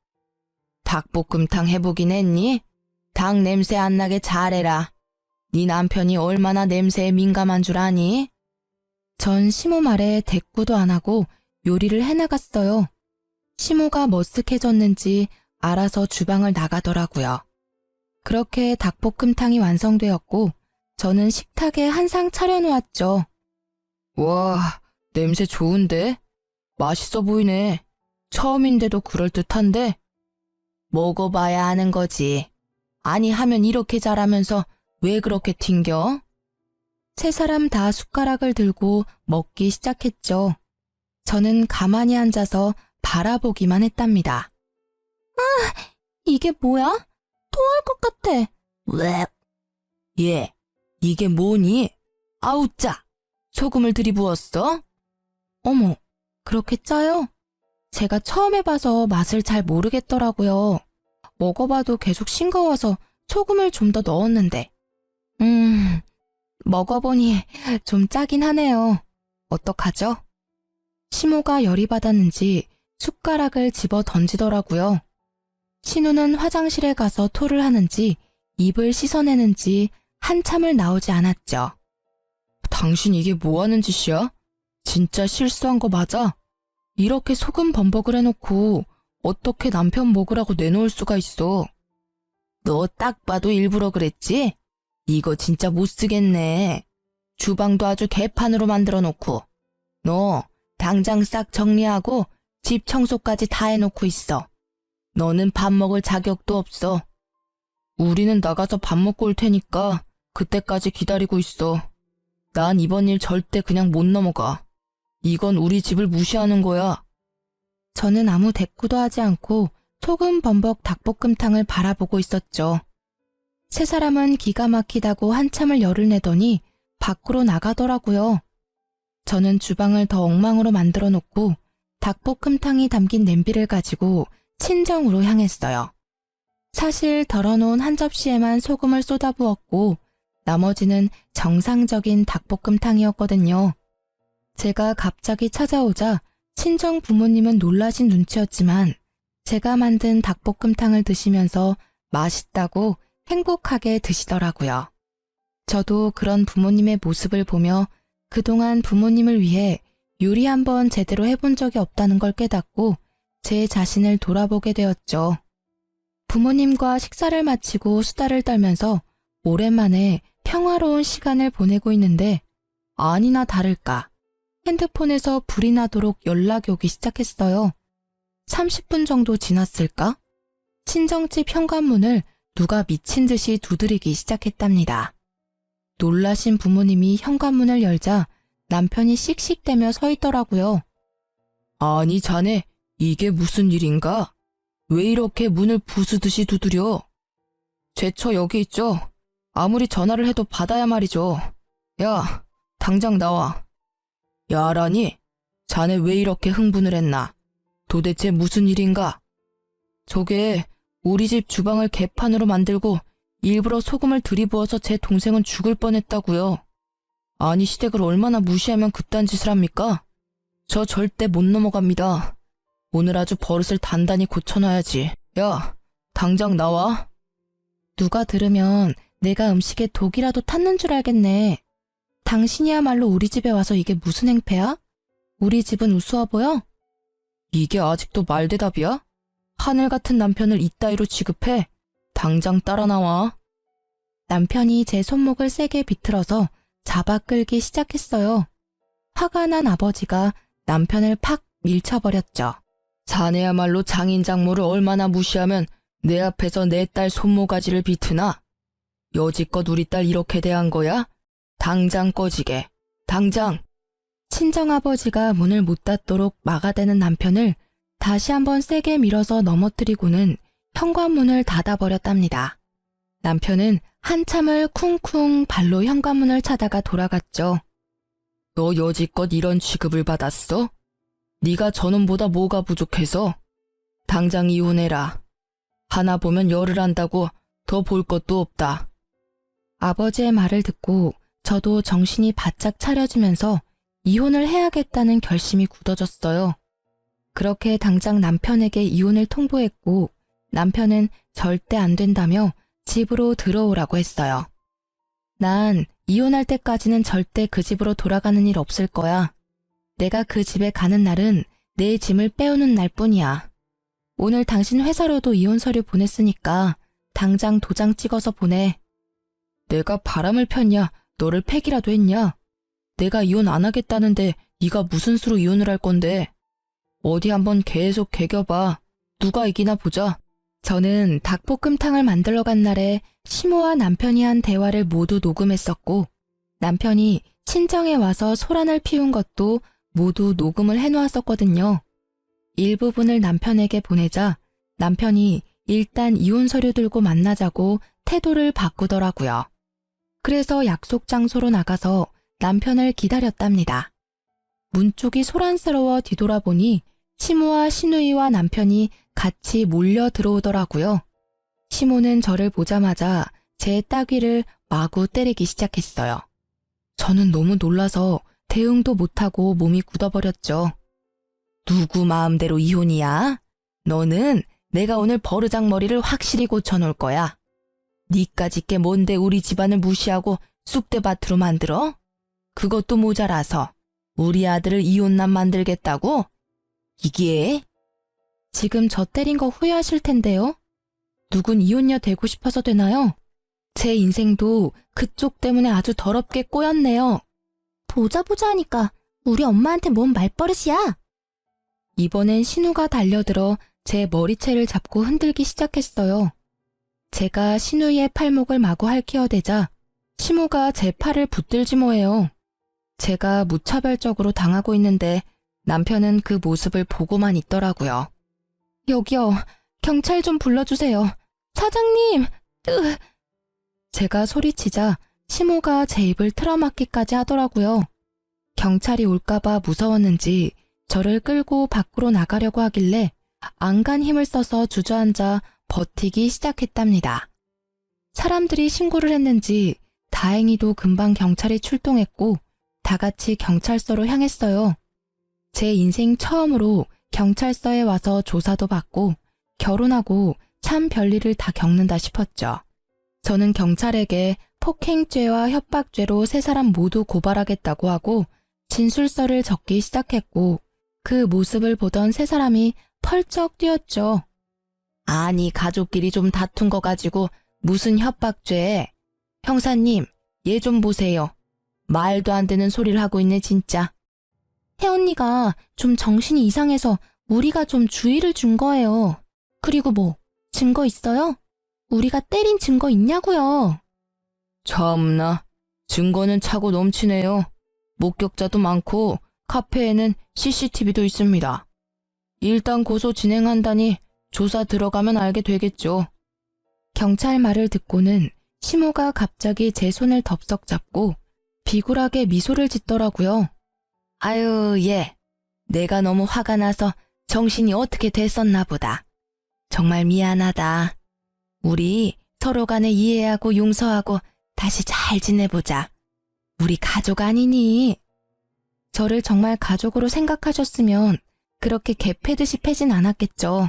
닭볶음탕 해보긴 했니? 닭 냄새 안 나게 잘해라. 네 남편이 얼마나 냄새에 민감한 줄 아니? 전 시모 말에 대꾸도 안 하고 요리를 해나갔어요. 시모가 머쓱해졌는지 알아서 주방을 나가더라고요. 그렇게 닭볶음탕이 완성되었고 저는 식탁에 한 상 차려놓았죠. 와, 냄새 좋은데? 맛있어 보이네. 처음인데도 그럴듯한데? 먹어봐야 아는 거지. 아니 하면 이렇게 잘하면서 왜 그렇게 튕겨? 세 사람 다 숟가락을 들고 먹기 시작했죠. 저는 가만히 앉아서 바라보기만 했답니다. 이게 뭐야? 토할 것 같아. 왜? 얘, 이게 뭐니? 아우 짜! 소금을 들이부었어? 어머, 그렇게 짜요? 제가 처음 해봐서 맛을 잘 모르겠더라고요. 먹어봐도 계속 싱거워서 소금을 좀 더 넣었는데. 먹어보니 좀 짜긴 하네요. 어떡하죠? 시모가 열이 받았는지 숟가락을 집어 던지더라고요. 신우는 화장실에 가서 토를 하는지 입을 씻어내는지 한참을 나오지 않았죠. 당신 이게 뭐 하는 짓이야? 진짜 실수한 거 맞아? 이렇게 소금 범벅을 해놓고 어떻게 남편 먹으라고 내놓을 수가 있어? 너 딱 봐도 일부러 그랬지? 이거 진짜 못 쓰겠네. 주방도 아주 개판으로 만들어 놓고. 너 당장 싹 정리하고 집 청소까지 다 해놓고 있어. 너는 밥 먹을 자격도 없어. 우리는 나가서 밥 먹고 올 테니까 그때까지 기다리고 있어. 난 이번 일 절대 그냥 못 넘어가. 이건 우리 집을 무시하는 거야. 저는 아무 대꾸도 하지 않고 소금 범벅 닭볶음탕을 바라보고 있었죠. 세 사람은 기가 막히다고 한참을 열을 내더니 밖으로 나가더라고요. 저는 주방을 더 엉망으로 만들어 놓고 닭볶음탕이 담긴 냄비를 가지고 친정으로 향했어요. 사실 덜어놓은 한 접시에만 소금을 쏟아부었고 나머지는 정상적인 닭볶음탕이었거든요. 제가 갑자기 찾아오자 친정 부모님은 놀라신 눈치였지만 제가 만든 닭볶음탕을 드시면서 맛있다고 행복하게 드시더라고요. 저도 그런 부모님의 모습을 보며 그동안 부모님을 위해 요리 한번 제대로 해본 적이 없다는 걸 깨닫고 제 자신을 돌아보게 되었죠. 부모님과 식사를 마치고 수다를 떨면서 오랜만에 평화로운 시간을 보내고 있는데 아니나 다를까 핸드폰에서 불이 나도록 연락이 오기 시작했어요. 30분 정도 지났을까? 친정집 현관문을 누가 미친 듯이 두드리기 시작했답니다. 놀라신 부모님이 현관문을 열자 남편이 씩씩대며 서 있더라고요. 아니 자네, 이게 무슨 일인가? 왜 이렇게 문을 부수듯이 두드려? 제처 여기 있죠? 아무리 전화를 해도 받아야 말이죠. 야, 당장 나와. 야라니? 자네 왜 이렇게 흥분을 했나? 도대체 무슨 일인가? 저게 우리 집 주방을 개판으로 만들고 일부러 소금을 들이부어서 제 동생은 죽을 뻔했다고요. 아니 시댁을 얼마나 무시하면 그딴 짓을 합니까? 저 절대 못 넘어갑니다. 오늘 아주 버릇을 단단히 고쳐놔야지. 야, 당장 나와. 누가 들으면 내가 음식에 독이라도 탔는 줄 알겠네. 당신이야말로 우리 집에 와서 이게 무슨 행패야? 우리 집은 우스워 보여? 이게 아직도 말대답이야? 하늘 같은 남편을 이따위로 취급해? 당장 따라 나와. 남편이 제 손목을 세게 비틀어서 잡아 끌기 시작했어요. 화가 난 아버지가 남편을 팍 밀쳐버렸죠. 자네야말로 장인 장모를 얼마나 무시하면 내 앞에서 내 딸 손모가지를 비트나? 여지껏 우리 딸 이렇게 대한 거야? 당장 꺼지게. 당장. 친정아버지가 문을 못 닫도록 막아대는 남편을 다시 한번 세게 밀어서 넘어뜨리고는 현관문을 닫아버렸답니다. 남편은 한참을 쿵쿵 발로 현관문을 차다가 돌아갔죠. 너 여지껏 이런 취급을 받았어? 네가 저놈보다 뭐가 부족해서? 당장 이혼해라. 하나 보면 열을 한다고 더 볼 것도 없다. 아버지의 말을 듣고 저도 정신이 바짝 차려지면서 이혼을 해야겠다는 결심이 굳어졌어요. 그렇게 당장 남편에게 이혼을 통보했고 남편은 절대 안 된다며 집으로 들어오라고 했어요. 난 이혼할 때까지는 절대 그 집으로 돌아가는 일 없을 거야. 내가 그 집에 가는 날은 내 짐을 빼오는 날뿐이야. 오늘 당신 회사로도 이혼 서류 보냈으니까 당장 도장 찍어서 보내. 내가 바람을 폈냐? 너를 패기라도 했냐? 내가 이혼 안 하겠다는데 네가 무슨 수로 이혼을 할 건데? 어디 한번 계속 개겨봐. 누가 이기나 보자. 저는 닭볶음탕을 만들러 간 날에 시모와 남편이 한 대화를 모두 녹음했었고 남편이 친정에 와서 소란을 피운 것도 모두 녹음을 해놓았었거든요. 일부분을 남편에게 보내자 남편이 일단 이혼 서류 들고 만나자고 태도를 바꾸더라고요. 그래서 약속 장소로 나가서 남편을 기다렸답니다. 문 쪽이 소란스러워 뒤돌아보니 시모와 시누이와 남편이 같이 몰려 들어오더라고요. 시모는 저를 보자마자 제 따귀를 마구 때리기 시작했어요. 저는 너무 놀라서 대응도 못하고 몸이 굳어버렸죠. 누구 마음대로 이혼이야? 너는 내가 오늘 버르장머리를 확실히 고쳐놓을 거야. 니까짓 게 뭔데 우리 집안을 무시하고 쑥대밭으로 만들어? 그것도 모자라서 우리 아들을 이혼남 만들겠다고? 이게? 지금 저 때린 거 후회하실 텐데요. 누군 이혼녀 되고 싶어서 되나요? 제 인생도 그쪽 때문에 아주 더럽게 꼬였네요. 보자 하니까 우리 엄마한테 뭔 말버릇이야? 이번엔 신우가 달려들어 제 머리채를 잡고 흔들기 시작했어요. 제가 신우의 팔목을 마구 핥히어대자 시모가 제 팔을 붙들지 뭐해요. 제가 무차별적으로 당하고 있는데 남편은 그 모습을 보고만 있더라고요. 여기요, 경찰 좀 불러주세요. 사장님! 제가 소리치자 시모가 제 입을 틀어막기까지 하더라고요. 경찰이 올까봐 무서웠는지 저를 끌고 밖으로 나가려고 하길래 안간 힘을 써서 주저앉아 버티기 시작했답니다. 사람들이 신고를 했는지 다행히도 금방 경찰이 출동했고 다 같이 경찰서로 향했어요. 제 인생 처음으로 경찰서에 와서 조사도 받고 결혼하고 참 별일을 다 겪는다 싶었죠. 저는 경찰에게 폭행죄와 협박죄로 세 사람 모두 고발하겠다고 하고 진술서를 적기 시작했고 그 모습을 보던 세 사람이 펄쩍 뛰었죠. 아니 가족끼리 좀 다툰 거 가지고 무슨 협박죄. 형사님 얘 좀 보세요. 말도 안 되는 소리를 하고 있네 진짜. 혜언니가 좀 정신이 이상해서 우리가 좀 주의를 준 거예요. 그리고 뭐 증거 있어요? 우리가 때린 증거 있냐고요? 참나, 증거는 차고 넘치네요. 목격자도 많고 카페에는 CCTV도 있습니다. 일단 고소 진행한다니 조사 들어가면 알게 되겠죠. 경찰 말을 듣고는 시모가 갑자기 제 손을 덥석 잡고 비굴하게 미소를 짓더라고요. 아유, 예. 내가 너무 화가 나서 정신이 어떻게 됐었나 보다. 정말 미안하다. 우리 서로 간에 이해하고 용서하고 다시 잘 지내보자. 우리 가족 아니니? 저를 정말 가족으로 생각하셨으면 그렇게 개 패듯이 패진 않았겠죠.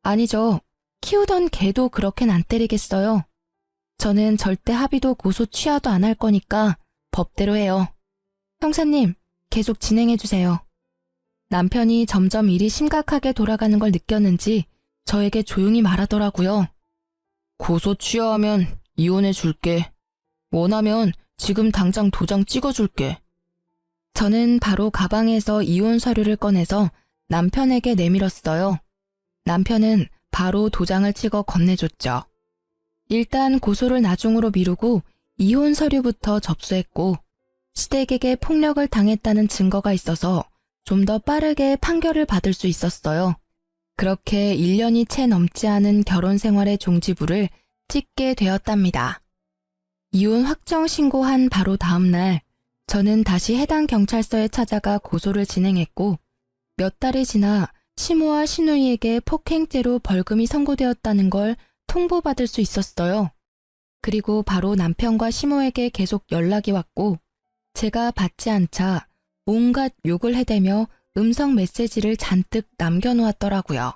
아니죠. 키우던 개도 그렇게는 안 때리겠어요. 저는 절대 합의도 고소 취하도 안 할 거니까 법대로 해요. 형사님, 계속 진행해주세요. 남편이 점점 일이 심각하게 돌아가는 걸 느꼈는지 저에게 조용히 말하더라고요. 고소 취하하면 이혼해 줄게. 원하면 지금 당장 도장 찍어줄게. 저는 바로 가방에서 이혼 서류를 꺼내서 남편에게 내밀었어요. 남편은 바로 도장을 찍어 건네줬죠. 일단 고소를 나중으로 미루고 이혼 서류부터 접수했고 시댁에게 폭력을 당했다는 증거가 있어서 좀 더 빠르게 판결을 받을 수 있었어요. 그렇게 1년이 채 넘지 않은 결혼 생활의 종지부를 찍게 되었답니다. 이혼 확정 신고한 바로 다음 날 저는 다시 해당 경찰서에 찾아가 고소를 진행했고 몇 달이 지나 시모와 시누이에게 폭행죄로 벌금이 선고되었다는 걸 통보받을 수 있었어요. 그리고 바로 남편과 시모에게 계속 연락이 왔고 제가 받지 않자 온갖 욕을 해대며 음성 메시지를 잔뜩 남겨놓았더라고요.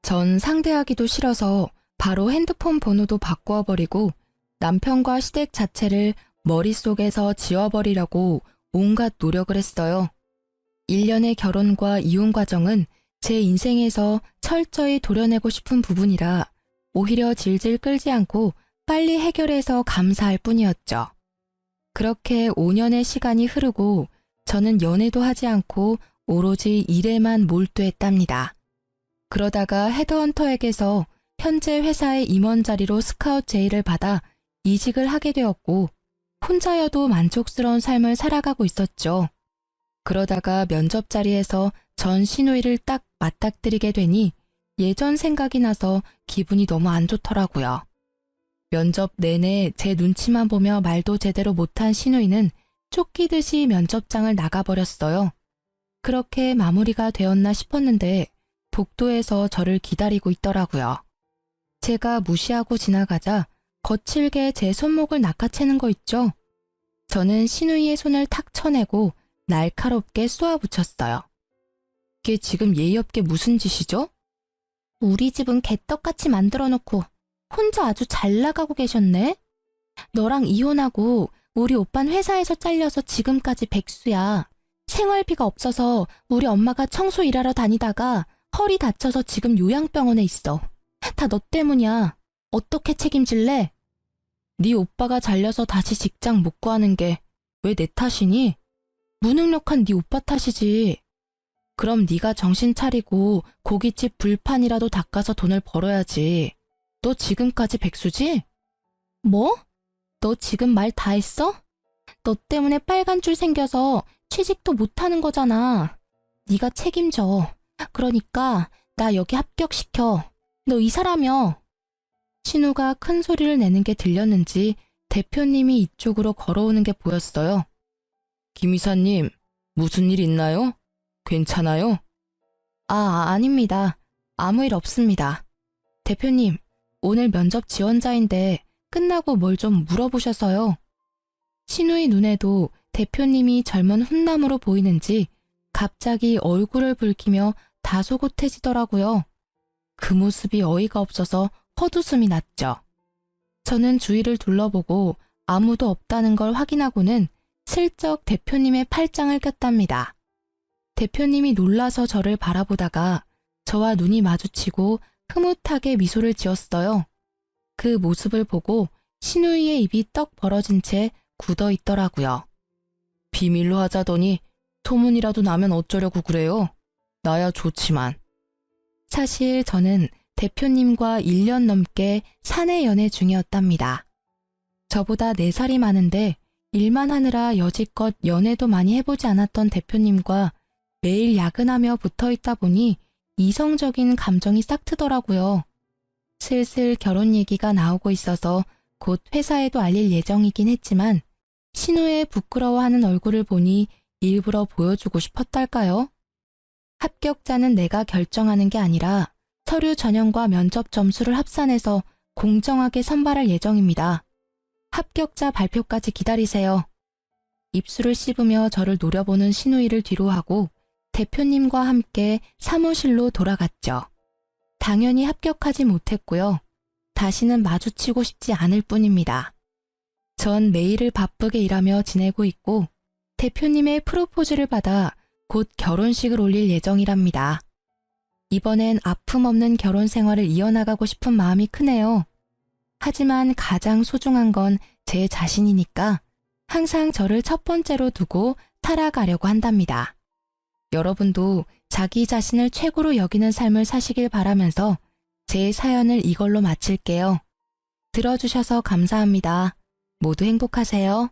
전 상대하기도 싫어서 바로 핸드폰 번호도 바꾸어버리고 남편과 시댁 자체를 머릿속에서 지워버리려고 온갖 노력을 했어요. 1년의 결혼과 이혼 과정은 제 인생에서 철저히 도려내고 싶은 부분이라 오히려 질질 끌지 않고 빨리 해결해서 감사할 뿐이었죠. 그렇게 5년의 시간이 흐르고 저는 연애도 하지 않고 오로지 일에만 몰두했답니다. 그러다가 헤드헌터에게서 현재 회사의 임원 자리로 스카웃 제의를 받아 이직을 하게 되었고 혼자여도 만족스러운 삶을 살아가고 있었죠. 그러다가 면접 자리에서 전 시누이를 딱 맞닥뜨리게 되니 예전 생각이 나서 기분이 너무 안 좋더라고요. 면접 내내 제 눈치만 보며 말도 제대로 못한 시누이는 쫓기듯이 면접장을 나가버렸어요. 그렇게 마무리가 되었나 싶었는데 복도에서 저를 기다리고 있더라고요. 제가 무시하고 지나가자 거칠게 제 손목을 낚아채는 거 있죠? 저는 시누이의 손을 탁 쳐내고 날카롭게 쏘아붙였어요. 이게 지금 예의 없게 무슨 짓이죠? 우리 집은 개떡같이 만들어놓고 혼자 아주 잘 나가고 계셨네? 너랑 이혼하고 우리 오빤 회사에서 잘려서 지금까지 백수야. 생활비가 없어서 우리 엄마가 청소 일하러 다니다가 허리 다쳐서 지금 요양병원에 있어. 다 너 때문이야. 어떻게 책임질래? 네 오빠가 잘려서 다시 직장 못 구하는 게 왜 내 탓이니? 무능력한 네 오빠 탓이지. 그럼 네가 정신 차리고 고깃집 불판이라도 닦아서 돈을 벌어야지. 너 지금까지 백수지? 뭐? 너 지금 말 다 했어? 너 때문에 빨간 줄 생겨서 취직도 못하는 거잖아. 네가 책임져. 그러니까 나 여기 합격시켜. 너 이사라며. 신우가 큰 소리를 내는 게 들렸는지 대표님이 이쪽으로 걸어오는 게 보였어요. 김 이사님, 무슨 일 있나요? 괜찮아요? 아닙니다. 아무 일 없습니다. 대표님, 오늘 면접 지원자인데 끝나고 뭘 좀 물어보셔서요. 신우의 눈에도 대표님이 젊은 훈남으로 보이는지 갑자기 얼굴을 붉히며 다소곳해지더라고요. 그 모습이 어이가 없어서 헛웃음이 났죠. 저는 주위를 둘러보고 아무도 없다는 걸 확인하고는 슬쩍 대표님의 팔짱을 꼈답니다. 대표님이 놀라서 저를 바라보다가 저와 눈이 마주치고 흐뭇하게 미소를 지었어요. 그 모습을 보고 신우이의 입이 떡 벌어진 채 굳어 있더라고요. 비밀로 하자더니 소문이라도 나면 어쩌려고 그래요? 나야 좋지만. 사실 저는 대표님과 1년 넘게 사내 연애 중이었답니다. 저보다 4살이 많은데 일만 하느라 여지껏 연애도 많이 해보지 않았던 대표님과 매일 야근하며 붙어있다 보니 이성적인 감정이 싹 트더라고요. 슬슬 결혼 얘기가 나오고 있어서 곧 회사에도 알릴 예정이긴 했지만 신우의 부끄러워하는 얼굴을 보니 일부러 보여주고 싶었달까요? 합격자는 내가 결정하는 게 아니라 서류 전형과 면접 점수를 합산해서 공정하게 선발할 예정입니다. 합격자 발표까지 기다리세요. 입술을 씹으며 저를 노려보는 신우이를 뒤로하고 대표님과 함께 사무실로 돌아갔죠. 당연히 합격하지 못했고요. 다시는 마주치고 싶지 않을 뿐입니다. 전 매일을 바쁘게 일하며 지내고 있고 대표님의 프로포즈를 받아 곧 결혼식을 올릴 예정이랍니다. 이번엔 아픔 없는 결혼 생활을 이어나가고 싶은 마음이 크네요. 하지만 가장 소중한 건 제 자신이니까 항상 저를 첫 번째로 두고 살아가려고 한답니다. 여러분도 자기 자신을 최고로 여기는 삶을 사시길 바라면서 제 사연을 이걸로 마칠게요. 들어주셔서 감사합니다. 모두 행복하세요.